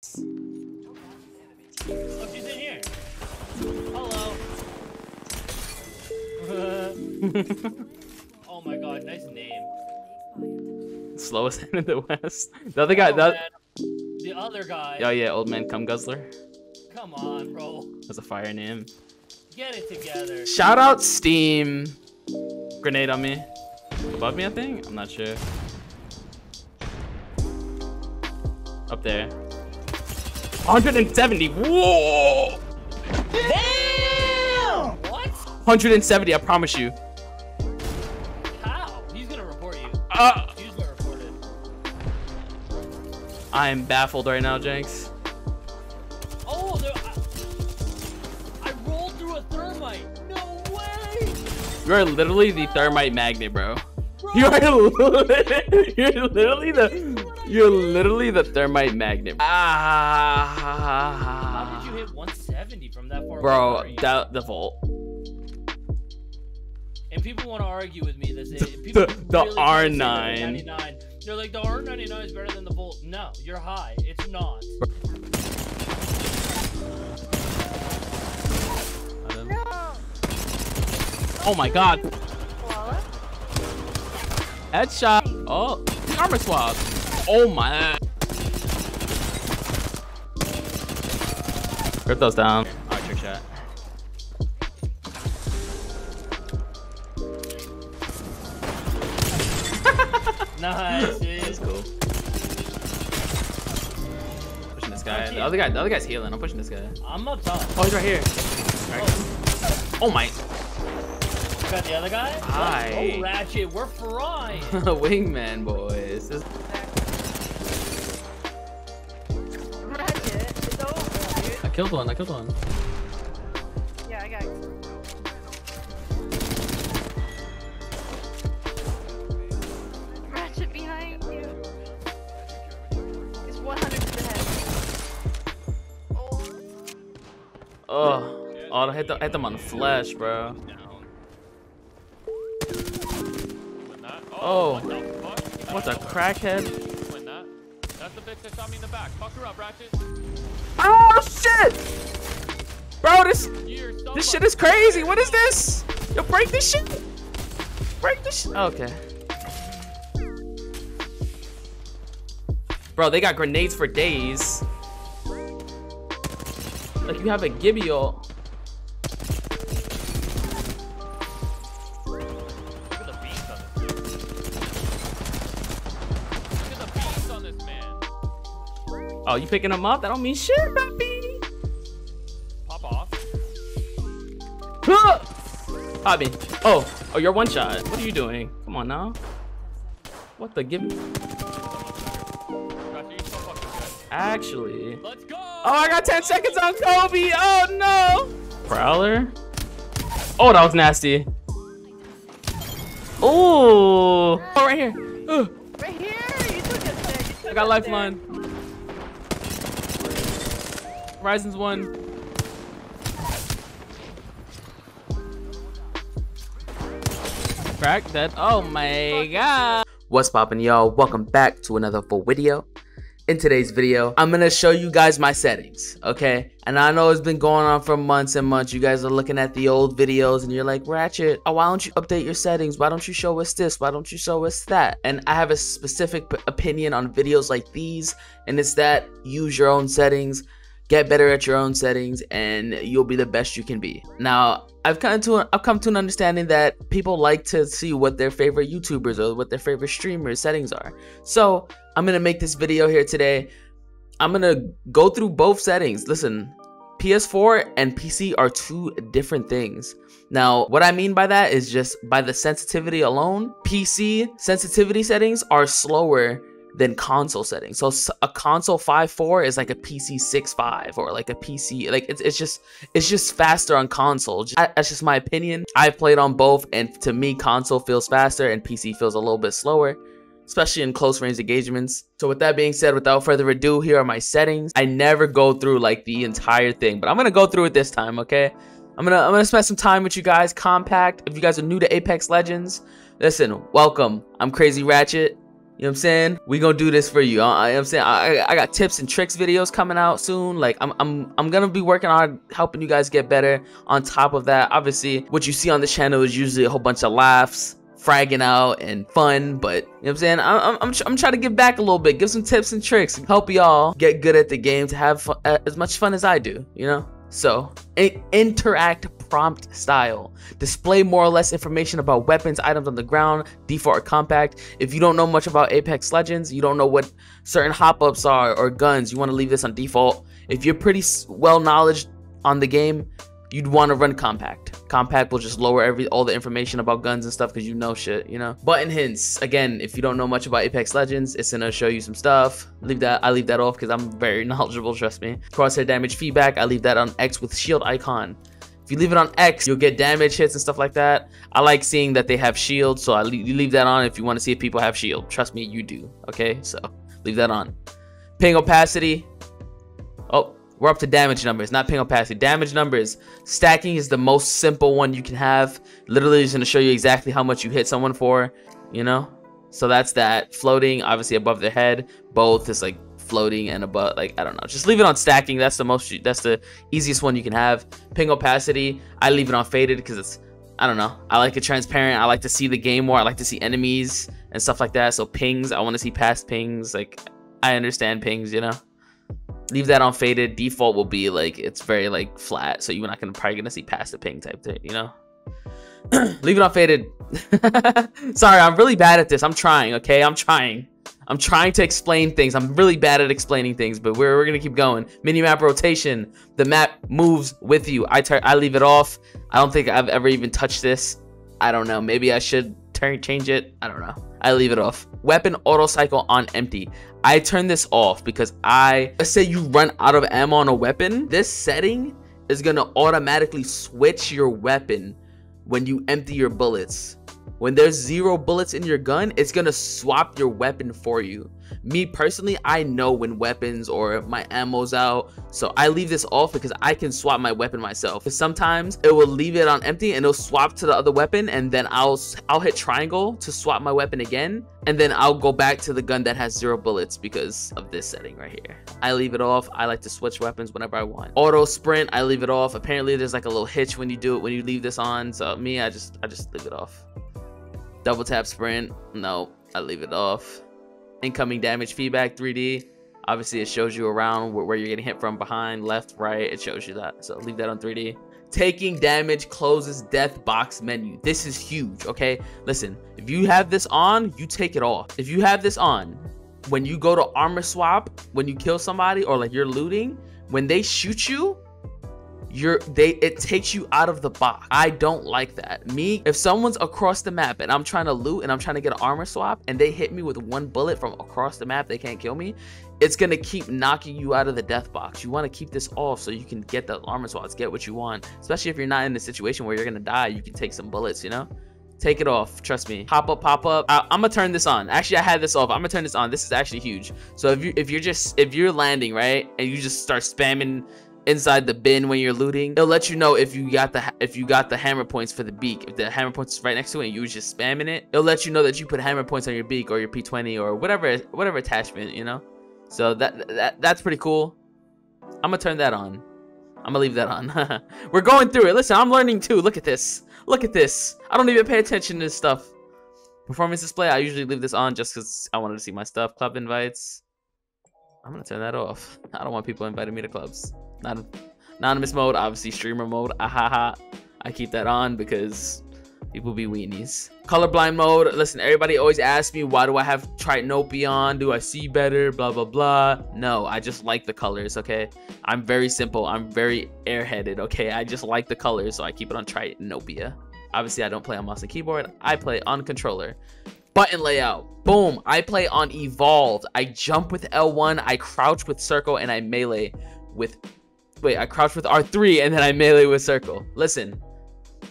Oh, she's in here. Hello. Oh my god, nice name. Slowest hand in the West. The other guy, the other guy. Oh yeah, old man cum guzzler. Come on, bro. That's a fire name. Get it together. Shout out Steam. Grenade on me. Above me, I think? I'm not sure. Up there. 170. Whoa! Damn! What? 170, I promise you. How? He's gonna report you. He's gonna report it. I am baffled right now, Jenks. Oh, I rolled through a thermite. No way! You're literally the thermite magnet, bro. You're literally the thermite magnet. How did you hit 170 from that far? Bro, the vault. And people want to argue with me that the R9. They're like, the R99 is better than the Volt. No, you're high. It's not. No. Oh my god. Headshot. Oh, armor swap. Oh my. Rip those down. Alright, trick shot. Nice, dude. That's cool. Pushing this guy. The other guy's healing. I'm pushing this guy. I'm up top. Oh, he's right here. Right. Oh my. You got the other guy? Hi. Oh, Ratchet, we're frying. Wingman boys. Ratchet, it's over, dude. I killed one. Yeah, I got you. Ratchet behind you. It's 100% ahead. Oh. Oh, I hit them on the flesh, bro. Oh, what the crackhead? That's the bitch that shot me in the back. Fuck her up, Ratchet. Oh shit! Bro, this shit is crazy. What is this? Yo, break this shit. Break this shit. Okay. Bro, they got grenades for days. Like you have a Gibby ult. Oh, you picking them up? That don't mean shit, baby. Pop off. I mean, oh, you're one shot. What are you doing? Come on now. What the give? Actually. Let's go. Oh, I got 10 seconds on Kobe. Oh no. Prowler. Oh, that was nasty. Oh, right here. Right here, you took it. I got lifeline. Horizon's one. Crack dead. Oh my god. What's poppin', y'all? Welcome back to another full video. In today's video, I'm gonna show you guys my settings, okay? And I know it's been going on for months and months. You guys are looking at the old videos and you're like, Ratchet, why don't you update your settings? Why don't you show us this? Why don't you show us that? And I have a specific opinion on videos like these, and it's that use your own settings, get better at your own settings, and you'll be the best you can be. Now, I've come to an understanding that people like to see what their favorite YouTubers or what their favorite streamers' settings are. So I'm gonna make this video here today. I'm gonna go through both settings. Listen, PS4 and PC are two different things. Now, what I mean by that is just by the sensitivity alone, PC sensitivity settings are slower than console settings. So a console 5.4 is like a PC 6.5 or like a PC, like it's just faster on console. That's just my opinion. I've played on both, and to me, console feels faster and PC feels a little bit slower, especially in close range engagements. So with that being said, without further ado, here are my settings. I never go through like the entire thing, but I'm gonna go through it this time, okay? I'm gonna spend some time with you guys, compact. If you guys are new to Apex Legends, listen, welcome. I'm CrazyRachet. You know what I'm saying? We gonna do this for you. You know what I'm saying? I got tips and tricks videos coming out soon. Like I'm gonna be working on helping you guys get better. On top of that, obviously what you see on the channel is usually a whole bunch of laughs, fragging out, and fun. But you know what I'm saying? I'm trying to give back a little bit, give some tips and tricks, help y'all get good at the game to have fun, as much fun as I do, you know? So interact prompt style. Display more or less information about weapons, items on the ground, default or compact. If you don't know much about Apex Legends, you don't know what certain hop-ups are or guns, you want to leave this on default. If you're pretty well knowledge on the game, you'd want to run compact. Compact will just lower all the information about guns and stuff because you know shit, you know. Button hints. Again, if you don't know much about Apex Legends, it's gonna show you some stuff. I leave that off because I'm very knowledgeable, trust me. Crosshair damage feedback, I leave that on X with shield icon. If you leave it on X, you'll get damage hits and stuff like that. I like seeing that they have shield, so you leave that on if you want to see if people have shield. Trust me, you do. Okay, so leave that on. Ping opacity. Oh, we're up to damage numbers, not ping opacity. Damage numbers. Stacking is the most simple one you can have. Literally, it's going to show you exactly how much you hit someone for, you know? So that's that. Floating, obviously above their head. Both is like floating and above, like, I don't know. Just leave it on stacking. That's the easiest one you can have. Ping opacity, I leave it on faded because it's, I don't know. I like it transparent. I like to see the game more. I like to see enemies and stuff like that. So pings, I want to see past pings. Like, I understand pings, you know? Leave that on faded. Default will be like, it's very like flat, so you're not probably gonna see past the ping type thing, you know. Leave it on faded. Sorry, I'm really bad at this. I'm trying, okay? I'm trying to explain things. I'm really bad at explaining things, but we're gonna keep going. Minimap rotation. The map moves with you. I leave it off. I don't think I've ever even touched this. I don't know. Maybe I should change it. I don't know. I leave it off. Weapon auto cycle on empty. I turn this off because let's say you run out of ammo on a weapon. This setting is gonna automatically switch your weapon when you empty your bullets. When there's 0 bullets in your gun, it's gonna swap your weapon for you. Me personally, I know when weapons or my ammo's out, so I leave this off because I can swap my weapon myself. Because sometimes it will leave it on empty and it'll swap to the other weapon, and then I'll hit triangle to swap my weapon again, and then I'll go back to the gun that has 0 bullets because of this setting right here. I leave it off. I like to switch weapons whenever I want. Auto sprint, I leave it off. Apparently there's like a little hitch when you do it, when you leave this on. So me, I just leave it off. Double tap sprint, no, I leave it off. Incoming damage feedback 3D, obviously it shows you around where you're getting hit from, behind, left, right, it shows you that, so leave that on 3D. Taking damage closes death box menu. This is huge, okay? Listen, if you have this on, you take it off. If you have this on, when you go to armor swap, when you kill somebody or like you're looting, when they shoot you, it takes you out of the box. I don't like that. If someone's across the map and I'm trying to loot and I'm trying to get an armor swap and they hit me with 1 bullet from across the map, they can't kill me. It's gonna keep knocking you out of the death box. You want to keep this off so you can get the armor swaps, get what you want. Especially if you're not in a situation where you're gonna die, you can take some bullets, you know. Take it off, trust me. Pop up. I'm gonna turn this on. Actually, I had this off. I'm gonna turn this on. This is actually huge. So if you're landing, right, and you just start spamming inside the bin when you're looting, it'll let you know if you got the hammer points for the beak. If the hammer points is right next to it and you was just spamming it, it'll let you know that you put hammer points on your beak or your P20 or whatever attachment, you know. So that's pretty cool. I'm gonna turn that on. I'm gonna leave that on. We're going through it. Listen, I'm learning too. Look at this. Look at this. I don't even pay attention to this stuff. Performance display, I usually leave this on just because I wanted to see my stuff. Club invites, I'm gonna turn that off. I don't want people inviting me to clubs. Not anonymous mode, obviously streamer mode. I keep that on because people be weenies. Colorblind mode. Listen, everybody always asks me, why do I have Tritanope on? Do I see better? Blah blah blah. No, I just like the colors. Okay, I'm very simple. I'm very airheaded. Okay, I just like the colors, so I keep it on Tritanopia. Obviously, I don't play on mouse and keyboard. I play on controller. Button layout. Boom. I play on evolved. I jump with L1. I crouch with circle, and I melee with. I crouch with R3 and then I melee with circle. Listen,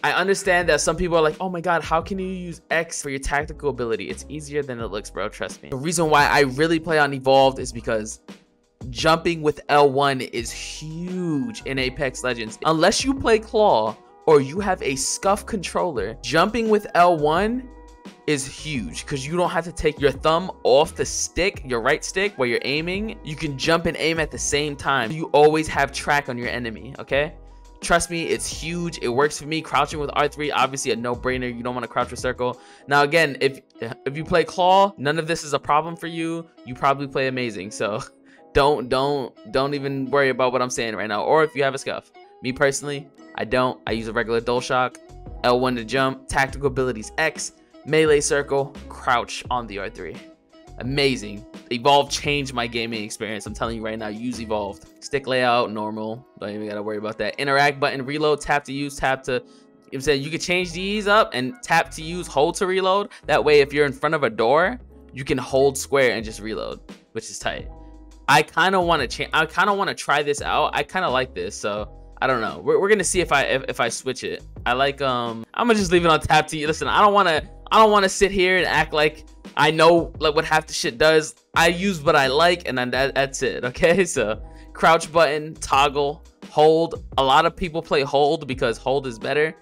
I understand that some people are like, oh my god, how can you use X for your tactical ability? It's easier than it looks, bro, trust me. The reason why I really play on evolved is because jumping with L1 is huge in Apex Legends. Unless you play claw or you have a scuff controller, jumping with L1 is huge because you don't have to take your thumb off the stick, your right stick where you're aiming. You can jump and aim at the same time. You always have track on your enemy, okay? Trust me, it's huge. It works for me. Crouching with R3, obviously a no-brainer. You don't want to crouch with circle. Now again, if you play claw, none of this is a problem for you. You probably play amazing. So don't even worry about what I'm saying right now. Or if you have a scuff. Me personally, I don't. I use a regular DualShock. L1 to jump. Tactical abilities X. Melee circle. Crouch on the R3. Amazing. Evolve changed my gaming experience. I'm telling you right now, use Evolved. Stick layout, normal. Don't even gotta worry about that. Interact button, reload, tap to use, tap to... You know what I'm saying? You can change these up and tap to use, hold to reload. That way, if you're in front of a door, you can hold square and just reload, which is tight. I kind of want to change. I kind of want to try this out. I kind of like this, so I don't know. We're gonna see if I switch it. I like I'm gonna just leave it on tap to use. Listen, I don't want to sit here and act like I know like what half the shit does. I use what I like, and then that's it. Okay, so crouch button, toggle, hold. A lot of people play hold because hold is better,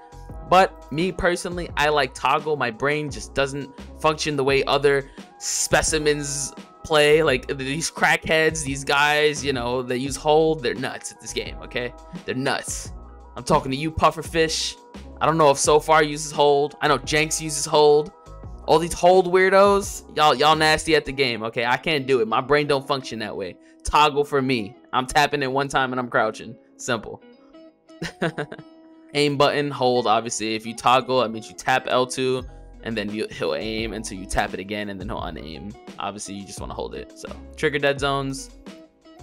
but me personally, I like toggle. My brain just doesn't function the way other specimens play. Like these crackheads, these guys, you know, they use hold. They're nuts at this game. Okay, they're nuts. I'm talking to you, pufferfish. I don't know if So Far uses hold. I know Jenks uses hold. All these hold weirdos, y'all nasty at the game, okay? I can't do it. My brain don't function that way. Toggle for me. I'm tapping it one time and I'm crouching. Simple. Aim button, hold, obviously. If you toggle, that means you tap L2 and then he'll aim until you tap it again and then he'll unaim. Obviously, you just want to hold it. So, trigger dead zones.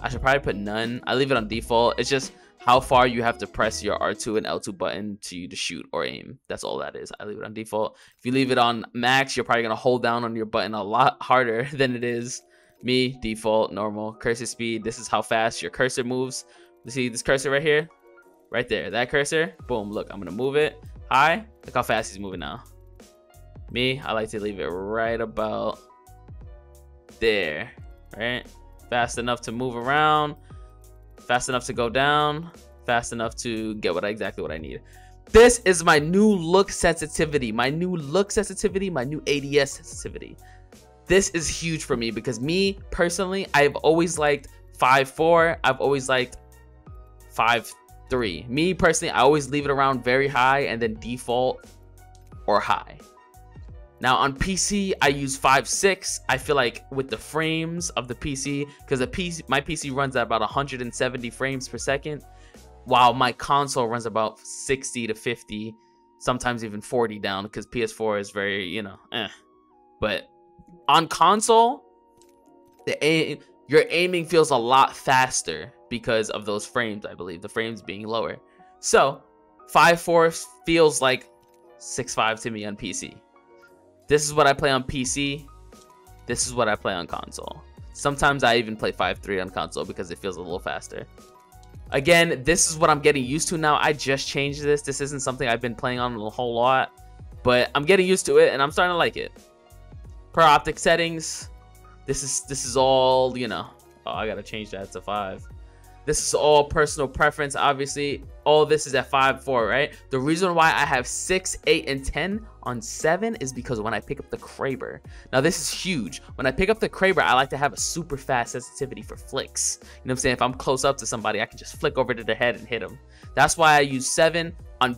I should probably put none. I leave it on default. It's just how far you have to press your R2 and L2 button to shoot or aim. That's all that is. I leave it on default. If you leave it on max, you're probably going to hold down on your button a lot harder than it is. Me, default, normal. Cursive speed. This is how fast your cursor moves. You see this cursor right here? Right there. That cursor. Boom. Look, I'm going to move it high. Look how fast he's moving now. Me, I like to leave it right about there. Right? Fast enough to move around. Fast enough to go down, fast enough to get exactly what I need. This is my new look sensitivity, my new ADS sensitivity. This is huge for me because me personally, I've always liked 5.4. I've always liked 5.3. Me personally, I always leave it around very high and then default or high. Now on PC, I use 5.6. I feel like with the frames of the PC, because my PC runs at about 170 frames per second, while my console runs about 60 to 50, sometimes even 40 down, because PS4 is very, you know, But on console, your aiming feels a lot faster because of those frames, I believe, the frames being lower. So 5.4 feels like 6.5 to me on PC. This is what I play on PC. This is what I play on console. Sometimes I even play 5.3 on console because it feels a little faster. Again, this is what I'm getting used to now. I just changed this. This isn't something I've been playing on a whole lot, but I'm getting used to it and I'm starting to like it. Per Optic Settings, this is all, you know. Oh, I gotta change that to 5. This is all personal preference. Obviously, all this is at 5.4, right? The reason why I have 6, 8, and 10 on 7 is because when I pick up the Kraber. Now, this is huge. When I pick up the Kraber, I like to have a super fast sensitivity for flicks. You know what I'm saying? If I'm close up to somebody, I can just flick over to their head and hit them. That's why I use 7. On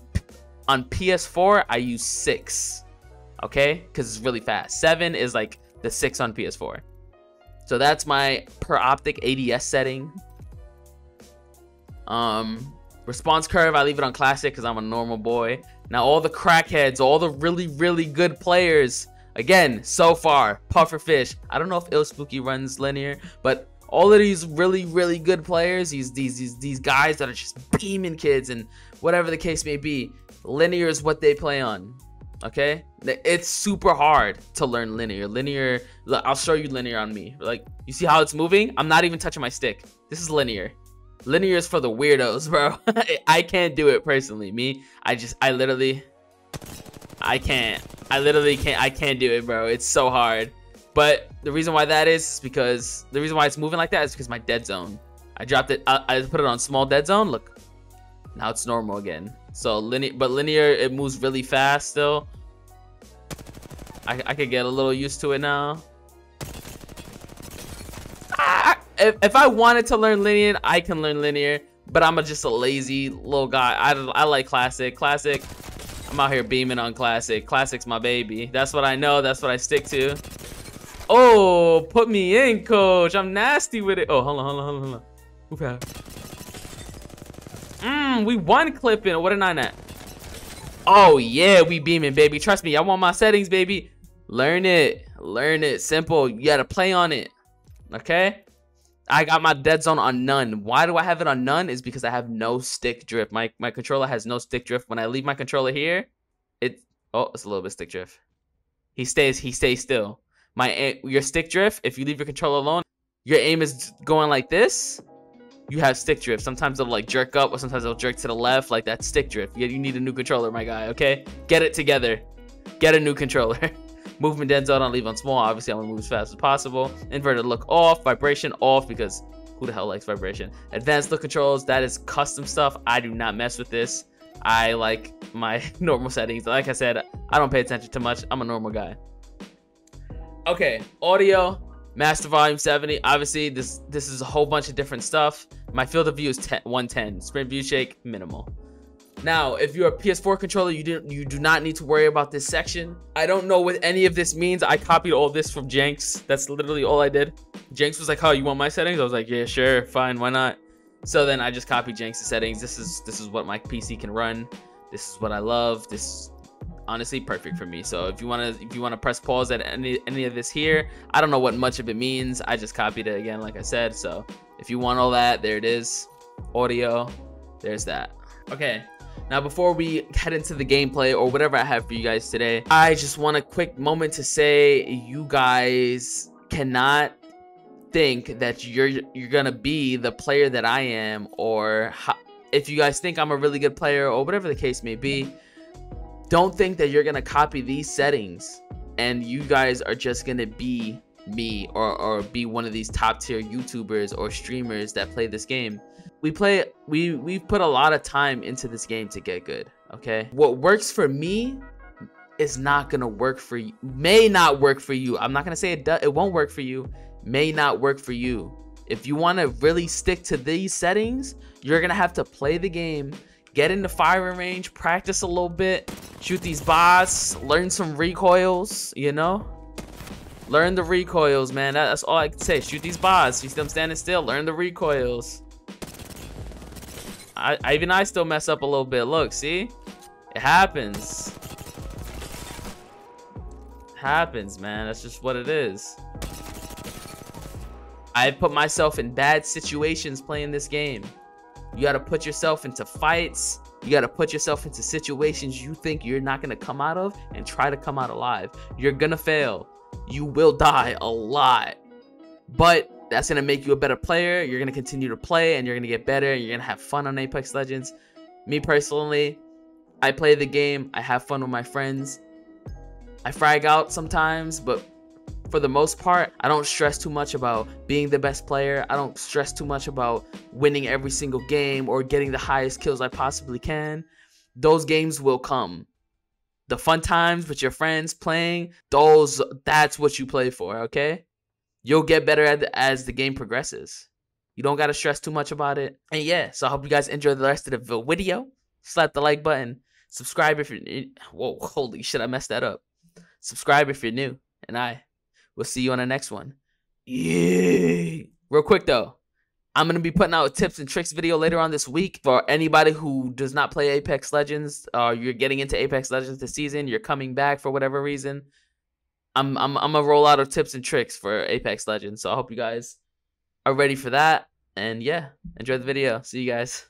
PS4, I use 6. Okay? Because it's really fast. 7 is like the 6 on PS4. So that's my per optic ADS setting. Response curve, I leave it on classic because I'm a normal boy. Now all the crackheads, all the really good players, again, So Far, Pufferfish. I don't know if Ill Spooky runs linear, but all of these really good players, these guys that are just beaming kids and whatever the case may be, linear is what they play on. Okay, it's super hard to learn linear. Look, I'll show you linear on me. Like, you see how it's moving? I'm not even touching my stick. This is linear. Linear is for the weirdos, bro. I can't do it personally. Me, I literally can't do it, bro. It's so hard. But the reason why that is because the reason why it's moving like that is because my dead zone. I dropped it. I put it on small dead zone. Look, now it's normal again. So linear, it moves really fast still. I could get a little used to it now. If I wanted to learn linear, I can learn linear, but I'm just a lazy little guy. I like classic. I'm out here beaming on classic. Classic's my baby. That's what I know. That's what I stick to. Oh, put me in, coach. I'm nasty with it. Oh, hold on. Move out. We one clipping. What a 9 at. Oh yeah, we beaming, baby. Trust me, I want my settings, baby. Learn it. Simple. You gotta play on it. Okay. I got my dead zone on none. Why do I have it on none? Is because I have no stick drift. My controller has no stick drift. When I leave my controller here, it's a little bit stick drift. He stays still. Your stick drift, if you leave your controller alone, your aim is going like this. You have stick drift. Sometimes it'll like jerk up, or sometimes it'll jerk to the left, like that stick drift. You need a new controller, my guy. Okay, get it together. Get a new controller. Movement dead zone on leave on small. Obviously, I'm gonna move as fast as possible. Inverted look off. Vibration off, because who the hell likes vibration? Advanced look controls. That is custom stuff. I do not mess with this. I like my normal settings. Like I said, I don't pay attention to much. I'm a normal guy. Okay, audio. Master volume 70. Obviously, this is a whole bunch of different stuff. My field of view is 110. Sprint view shake minimal. Now, if you're a PS4 controller, you do not need to worry about this section. I don't know what any of this means. I copied all this from Jenks. That's literally all I did. Jenks was like, "Oh, you want my settings?" I was like, "Yeah, sure, fine, why not?" So then I just copied Jenks' settings. This is what my PC can run. This is what I love. This honestly perfect for me. So if you wanna press pause at any of this here, I don't know what much of it means. I just copied it again, like I said. So if you want all that, there it is. Audio, there's that. Okay, now before we head into the gameplay or whatever I have for you guys today, I just want a quick moment to say you guys cannot think that you're gonna be the player that I am, or if you guys think I'm a really good player or whatever the case may be, don't think that you're gonna copy these settings and you guys are just gonna be me or be one of these top tier YouTubers or streamers that play this game. We've put a lot of time into this game to get good. Okay, what works for me is not gonna work for you, may not work for you. I'm not gonna say it won't work for you, may not work for you. If you want to really stick to these settings, you're gonna have to play the game, get into firing range, practice a little bit, shoot these bots, learn some recoils, you know? Learn the recoils, man. That's all I can say. Shoot these bots. You see them standing still, learn the recoils. Even I still mess up a little bit. Look, see? It happens. It happens, man. That's just what it is. I put myself in bad situations playing this game. You gotta put yourself into fights. You gotta put yourself into situations you think you're not gonna come out of and try to come out alive. You're gonna fail. You will die a lot. But that's gonna make you a better player. You're gonna continue to play and you're gonna get better. You're gonna have fun on Apex Legends. Me personally, I play the game. I have fun with my friends. I frag out sometimes, but for the most part, I don't stress too much about being the best player. I don't stress too much about winning every single game or getting the highest kills I possibly can. Those games will come. The fun times with your friends playing, that's what you play for, okay? You'll get better as the game progresses. You don't got to stress too much about it. And yeah, so I hope you guys enjoy the rest of the video. Slap the like button. Subscribe if you're new. Whoa, holy shit, I messed that up. Subscribe if you're new. And we'll see you on the next one. Yeah. Real quick though, I'm going to be putting out a tips and tricks video later on this week for anybody who does not play Apex Legends. You're getting into Apex Legends this season. You're coming back for whatever reason. I'm going to roll out of tips and tricks for Apex Legends. So I hope you guys are ready for that. And yeah, enjoy the video. See you guys.